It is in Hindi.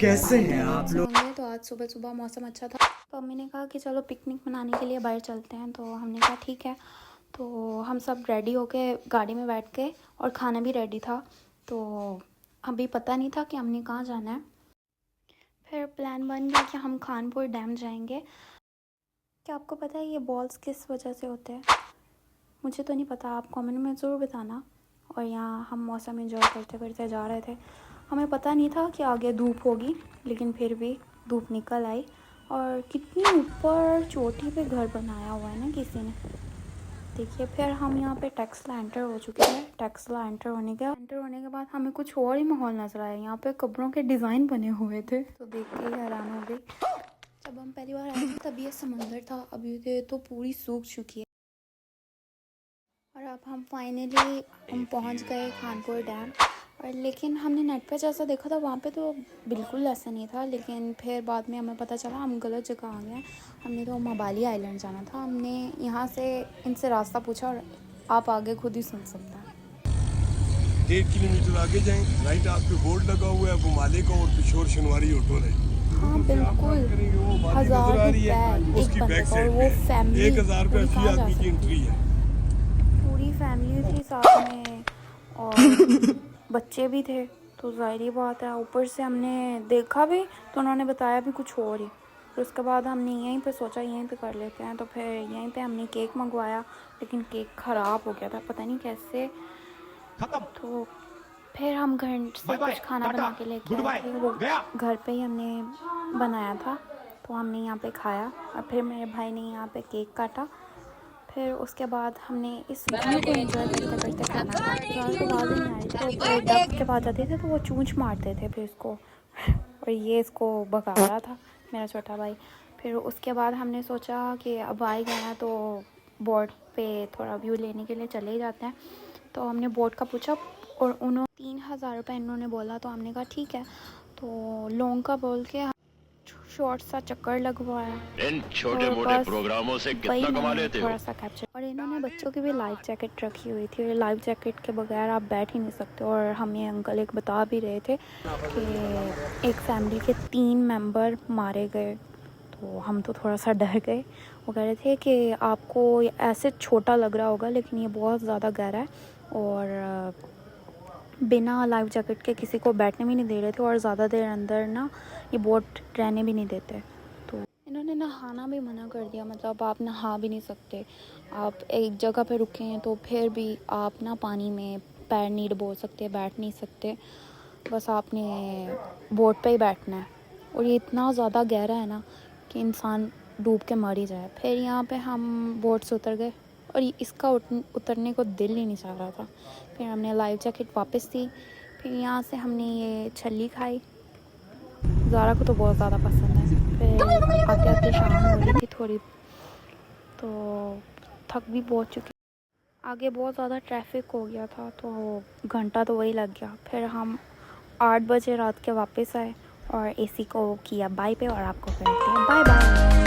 कैसे हैं आप लोग? तो आज सुबह सुबह मौसम अच्छा था, तो मम्मी ने कहा कि चलो पिकनिक मनाने के लिए बाहर चलते हैं। तो हमने कहा ठीक है। तो हम सब रेडी होके गाड़ी में बैठ गए और खाना भी रेडी था। तो अभी पता नहीं था कि हमने कहाँ जाना है। फिर प्लान बन गया कि हम खानपुर डैम जाएंगे। क्या आपको पता है ये बॉल्स किस वजह से होते हैं? मुझे तो नहीं पता, आप कमेंट में ज़रूर बताना। और यहाँ हम मौसम एंजॉय करते करते जा रहे थे। हमें पता नहीं था कि आगे धूप होगी, लेकिन फिर भी धूप निकल आई। और कितनी ऊपर चोटी पे घर बनाया हुआ है ना किसी ने। देखिए, फिर हम यहाँ पे टेक्सला एंटर हो चुके हैं। टेक्सला एंटर होने के बाद हमें कुछ और ही माहौल नजर आया। यहाँ पे कब्रों के डिज़ाइन बने हुए थे, तो देख के ही हैरान हो गई। जब हम पहली बार आए थे तब ये समंदर था, अभी तो पूरी सूख चुकी है। और अब हम फाइनली पहुंच गए खानपुर डैम। और लेकिन हमने नेट पे जैसा देखा था वहाँ पे तो बिल्कुल ऐसा नहीं था। लेकिन फिर बाद में हमें पता चला हम गलत जगह आ गए। हमने तो मबाली आइलैंड जाना था। हमने यहाँ से इनसे रास्ता पूछा और आप आगे खुद ही सुन सकते हैं। 1.5 किलोमीटर आगे जाएं, राइट आप पे बोर्ड लगा हुआ है, वो माले का और पिशोर शनवारी होटल है। हाँ बिल्कुल, 1000 रुपये उसकी एक बैक बंदे का, और साइड वो पे फैमिली 1000 रुपये फी आदमी की एंट्री है। पूरी फैमिली थी साथ में और बच्चे भी थे, तो ज़ाहिर बात है। ऊपर से हमने देखा भी तो उन्होंने बताया भी कुछ और ही। फिर उसके बाद हमने यहीं पे सोचा यहीं पे कर लेते हैं। तो फिर यहीं पे हमने केक मंगवाया, लेकिन केक ख़राब हो गया था, पता नहीं कैसे। तो फिर हम घर से कुछ खाना बना के लेके आए थे। वो घर पे ही हमने बनाया था, तो हमने यहाँ पे खाया। और फिर मेरे भाई ने यहाँ पे केक काटा। फिर उसके बाद हमने इस व्यू को एंजॉय करते करते खाना खाया। ज़्यादा तो आवाज़ नहीं आ रही थी। तो डक्स के पास जाते थे तो वो चूंच मारते थे फिर इसको और ये इसको भगा रहा था, मेरा छोटा भाई। फिर उसके बाद हमने सोचा कि अब आ ही गए हैं तो बोट पे थोड़ा व्यू लेने के लिए चले ही जाते हैं। तो हमने बोट का पूछा और उन्होंने 3000 रुपये इन्होंने बोला। तो हमने कहा ठीक है। तो लॉन्ग का बोल के शॉर्ट सा चक्कर लगवाया। इन छोटे मोटे प्रोग्रामों से कितना कमा लेते हो? थोड़ा सा कैप्चर। और इन्होंने बच्चों की भी लाइफ जैकेट रखी हुई थी। और लाइफ जैकेट के बगैर आप बैठ ही नहीं सकते। और हमें अंकल एक बता भी रहे थे कि एक फैमिली के 3 मेंबर मारे गए। तो हम तो थोड़ा सा डर गए। वो कह रहे थे कि आपको ऐसे छोटा लग रहा होगा, लेकिन ये बहुत ज़्यादा गहरा है। और बिना लाइफ जैकेट के किसी को बैठने भी नहीं दे रहे थे। और ज़्यादा देर अंदर ना ये बोट रहने भी नहीं देते। तो इन्होंने नहाना भी मना कर दिया, मतलब आप नहा भी नहीं सकते। आप एक जगह पे रुके हैं तो फिर भी आप ना पानी में पैर नहीं डुबो सकते, बैठ नहीं सकते। बस आपने बोट पे ही बैठना है। और ये इतना ज़्यादा गहरा है ना कि इंसान डूब के मर ही जाए। फिर यहाँ पे हम बोट से उतर गए और इसका उतरने को दिल ही नहीं चाह रहा था। फिर हमने लाइफ जैकेट वापस दी। फिर यहाँ से हमने ये छल्ली खाई। ज़ारा को तो बहुत ज़्यादा पसंद है। फिर आते आते शाम हो रही थी थोड़ी, तो थक भी बहुत चुकी। आगे बहुत ज़्यादा ट्रैफिक हो गया था, तो घंटा तो वही लग गया। फिर हम 8 बजे रात के वापस आए और एसी को किया बाय पे। और आपको कहते हैं बाय बाय।